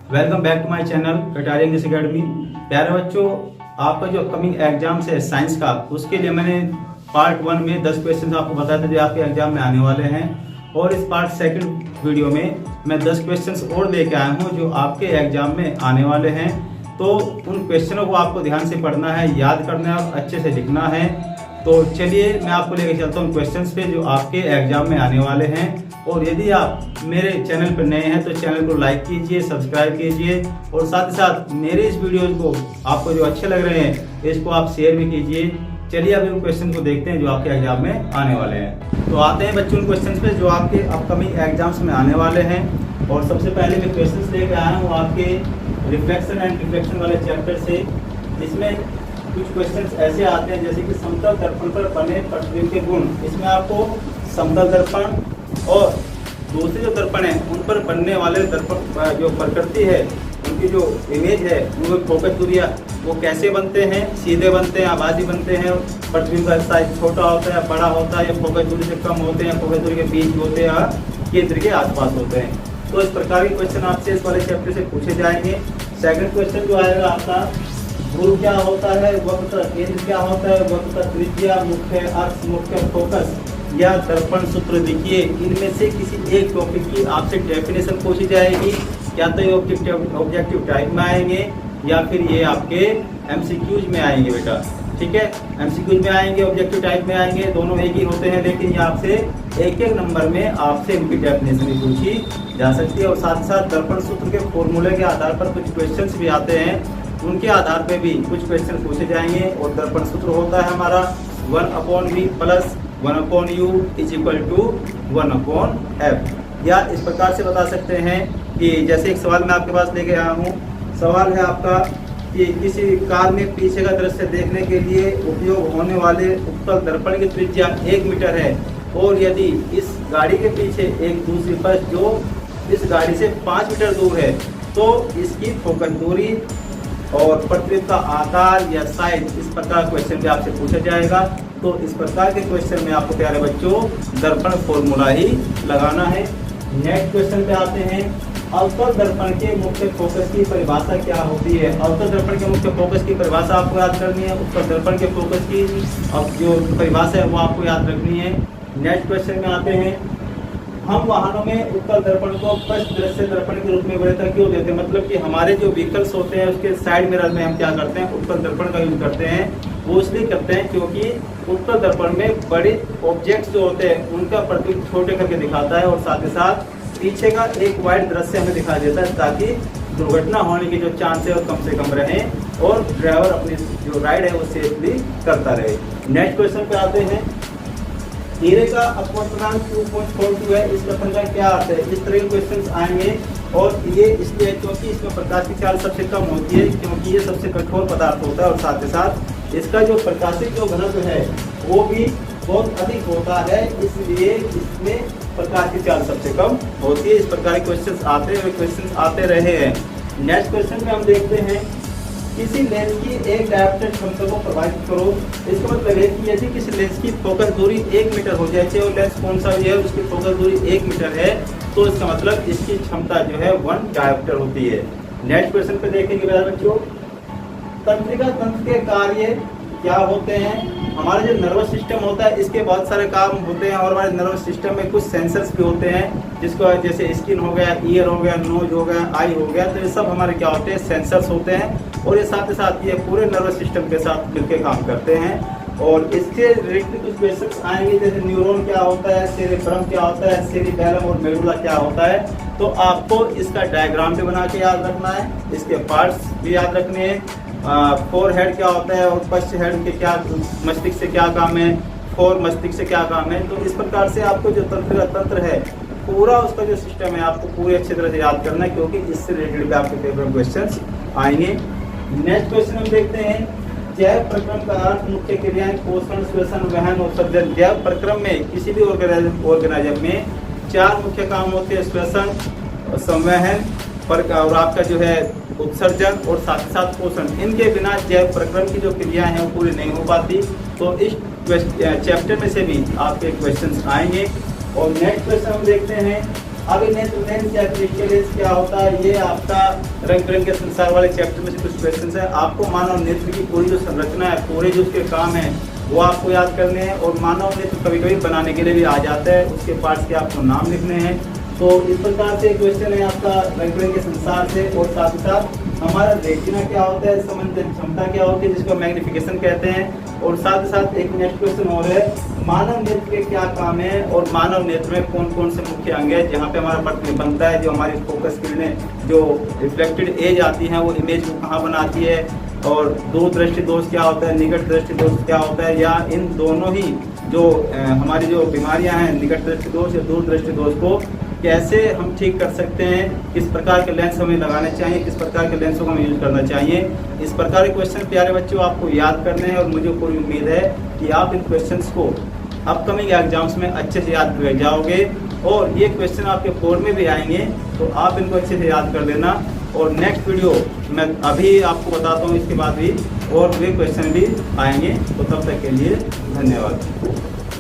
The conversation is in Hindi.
Welcome back to my channel Kataria English academy. प्यारे बच्चों, आपका जो अपकमिंग एग्जाम्स है साइंस का, उसके लिए मैंने पार्ट 1 में 10 क्वेश्चन आपको बताया था जो आपके एग्जाम में आने वाले हैं। और इस पार्ट सेकंड वीडियो में मैं 10 क्वेश्चन और लेके आया हूँ जो आपके एग्जाम में आने वाले हैं। तो उन क्वेश्चनों को आपको ध्यान से पढ़ना है, याद करना है और अच्छे से लिखना है। तो चलिए मैं आपको लेकर चलता हूँ क्वेश्चंस पे जो आपके एग्जाम में आने वाले हैं। और यदि आप मेरे चैनल पर नए हैं तो चैनल को लाइक कीजिए, सब्सक्राइब कीजिए और साथ ही साथ मेरे इस वीडियोज़ को आपको जो अच्छे लग रहे हैं इसको आप शेयर भी कीजिए। चलिए अब उन क्वेश्चन को देखते हैं जो आपके एग्जाम में आने वाले हैं। तो आते हैं बच्चों उन क्वेश्चन पे जो आपके अपकमिंग एग्जाम्स में आने वाले हैं। और सबसे पहले मैं क्वेश्चन लेकर आया हूँ आपके रिफ्लेक्शन एंड रिफ्लेक्शन वाले चैप्टर से। इसमें कुछ क्वेश्चंस ऐसे आते हैं जैसे कि समतल दर्पण पर बने प्रतिबिंब के गुण। इसमें आपको समतल दर्पण और दूसरे जो दर्पण है उन पर बनने वाले दर्पण जो प्रकृति है, उनकी जो इमेज है, उनमें फोकस दूरियाँ वो कैसे बनते हैं, सीधे बनते हैं, आभासी बनते हैं, प्रतिबिंब का साइज छोटा होता है, बड़ा होता है, या फोकस दूरी से कम होते हैं, फोकस दूरी के बीच होते हैं, केंद्र के आसपास होते हैं। तो इस प्रकार के क्वेश्चन आपसे इस वाले चैप्टर से पूछे जाएंगे। सेकंड क्वेश्चन जो आएगा आपका, गुरु क्या होता है, वक्र का केंद्र क्या होता है, वक्र का त्रिज्या, मुख्य अक्ष, मुख्य फोकस या दर्पण सूत्र लिखिए। इनमें से किसी एक टॉपिक की आपसे डेफिनेशन पूछी जाएगी, या तो ये ऑब्जेक्टिव टाइप में आएंगे या फिर ये आपके एमसीक्यूज में आएंगे बेटा। ठीक है, एमसीक्यूज में आएंगे, ऑब्जेक्टिव टाइप में आएंगे, दोनों एक ही होते हैं, लेकिन ये आपसे एक एक नंबर में आपसे इनकी डेफिनेशन भी पूछी जा सकती है। और साथ साथ दर्पण सूत्र के फॉर्मूले के आधार पर कुछ क्वेश्चंस भी आते हैं, उनके आधार पे भी कुछ क्वेश्चन पूछे जाएंगे। और दर्पण सूत्र होता है हमारा 1/v plus 1/u is equal to 1/f। या इस प्रकार से बता सकते हैं कि जैसे एक सवाल मैं आपके पास लेके आया हूँ। सवाल है आपका कि किसी कार में पीछे का दृश्य देखने के लिए उपयोग होने वाले उत्तल दर्पण की त्रिज्या 1 मीटर है, और यदि इस गाड़ी के पीछे एक दूसरी बस जो इस गाड़ी से 5 मीटर दूर है तो इसकी फोकस दूरी और प्रतिबिंब का आकार या साइज, इस प्रकार क्वेश्चन भी आपसे पूछा जाएगा। तो इस प्रकार के क्वेश्चन में आपको प्यारे बच्चों दर्पण फॉर्मूला ही लगाना है। नेक्स्ट क्वेश्चन पे आते हैं, अवतल दर्पण के मुख्य फोकस की परिभाषा क्या होती है। अवतल दर्पण के मुख्य फोकस की परिभाषा आपको याद करनी है। उत्तल दर्पण के फोकस की अब जो परिभाषा है वो आपको याद रखनी है। नेक्स्ट क्वेश्चन में आते हैं, हम वाहनों में उत्तल दर्पण को पृष्ठ दृश्य दर्पण के रूप में वरीयता क्यों देते हैं। मतलब कि हमारे जो व्हीकल्स होते हैं उसके साइड मिरर में हम क्या करते हैं, उत्तल दर्पण का यूज करते हैं। वो इसलिए करते हैं क्योंकि उत्तल दर्पण में बड़े ऑब्जेक्ट्स जो होते हैं उनका प्रतिबिंब छोटे करके दिखाता है, और साथ ही साथ पीछे का एक वाइड दृश्य हमें दिखाई देता है, ताकि दुर्घटना होने की जो चांस है वो कम से कम रहे और ड्राइवर अपनी जो राइड है वो सेफली करता रहे। नेक्स्ट क्वेश्चन पे आते हैं, हीरे का अपवर्तनांक 2.42 है, इस कथन का क्या अर्थ है। इस तरह के क्वेश्चंस आएंगे, और ये इसलिए क्योंकि इसमें प्रकाश की चाल सबसे कम होती है, क्योंकि ये सबसे कठोर पदार्थ होता है, और साथ ही साथ इसका जो प्रकाशित जो घनत्व है वो भी बहुत अधिक होता है, इसलिए इसमें प्रकाश की चाल सबसे कम होती है। इस प्रकार के क्वेश्चन आते रहे हैं। नेक्स्ट क्वेश्चन में हम देखते हैं, किसी लेंस की एक डायोप्टर क्षमता को प्रभावित करो। इसका मतलब है कि यदि किसी लेंस की फोकस दूरी 1 मीटर हो जाए, चाहे वो लेंस कौन सा भी है, उसकी फोकस दूरी 1 मीटर है, तो इसका मतलब इसकी क्षमता जो है 1 डायोप्टर होती है। नेक्स्ट क्वेश्चन पे देखेंगे बच्चों, तंत्रिका तंत्र के कार्य क्या होते हैं। हमारा जो नर्वस सिस्टम होता है इसके बहुत सारे काम होते हैं, और हमारे नर्वस सिस्टम में कुछ सेंसर्स भी होते हैं, जिसको जैसे स्किन हो गया, ईयर हो गया, नोज हो गया, आई हो गया, तो ये सब हमारे क्या होते हैं, सेंसर्स होते हैं। और ये साथ ही साथ ये पूरे नर्वस सिस्टम के साथ मिलकर काम करते हैं। और इसके रिलेटेड कुछ क्वेश्चन आएंगे, जैसे न्यूरॉन क्या होता है, सेरेब्रम क्या होता है, सेरिबेलम और मेडुला क्या होता है। तो आपको इसका डायग्राम भी बना के याद रखना है, इसके पार्ट्स भी याद रखने हैं। फोर हेड क्या होता है, और पश्च हेड के क्या, मस्तिष्क से क्या काम है, फोर मस्तिष्क से क्या काम है। तो इस प्रकार से आपको जो तंत्र है पूरा उसका जो सिस्टम है आपको पूरी अच्छी तरह से याद करना है, क्योंकि इससे रिलेटेड भी आपके पेपर में क्वेश्चन आएंगे। नेक्स्ट क्वेश्चन हम देखते हैं, जैव प्रक्रम का अर्थ मुख्य क्रियाएं पोषण, श्वसन, वहन और सर्जन। जैव प्रक्रम में किसी भी ऑर्गेनाइजम में 4 मुख्य काम होते हैं, श्वसन, संवहन और आपका जो है उत्सर्जन और साथ ही साथ पोषण। इनके बिना जैव प्रक्रम की जो क्रियाएं हैं वो पूरी नहीं हो पाती। तो इस चैप्टर में से भी आपके क्वेश्चंस आएंगे। और नेक्स्ट क्वेश्चन हम देखते हैं, अब मेन चैप्टर क्या होता है, ये आपका रंग बिरंग के संसार वाले चैप्टर में से कुछ क्वेश्चन है। आपको मानव नेत्र की पूरी जो संरचना है, पूरे जो उसके काम है वो आपको याद करने हैं। और मानव नेत्र कभी कभी बनाने के लिए भी आ जाता है, उसके पार्ट्स के आपको नाम लिखने हैं। तो इस प्रकार से क्वेश्चन है आपका रंग बिरंग के संसार से। और साथ ही साथ हमारा रेटिना क्या होता है, समझने क्षमता क्या होती है, जिसको मैग्निफिकेशन कहते हैं। और साथ ही साथ एक नेक्स्ट क्वेश्चन और है, मानव नेत्र के क्या काम है और मानव नेत्र में कौन कौन से मुख्य अंग है जहाँ पे हमारा प्रतिबिंब बनता है, जो हमारी फोकस किरणें जो रिफ्लेक्टेड एज आती हैं वो इमेज को कहाँ बनाती है। और दूरदृष्टि दोष क्या होता है, निकट दृष्टि दोष क्या होता है, या इन दोनों ही जो हमारी जो बीमारियां हैं निकट दृष्टि दोष या दूरदृष्टि दोष को कैसे हम ठीक कर सकते हैं, किस प्रकार के लेंस हमें लगाने चाहिए, किस प्रकार के लेंसों को हमें यूज करना चाहिए। इस प्रकार के क्वेश्चन प्यारे बच्चों आपको याद करने हैं। और मुझे पूरी उम्मीद है कि आप इन क्वेश्चंस को अपकमिंग एग्जाम्स में अच्छे से याद कर जाओगे। और ये क्वेश्चन आपके बोर्ड में भी आएंगे, तो आप इनको अच्छे से याद कर लेना। और नेक्स्ट वीडियो मैं अभी आपको बताता हूँ, इसके बाद भी और वे क्वेश्चन भी आएंगे। तो तब तक के लिए धन्यवाद।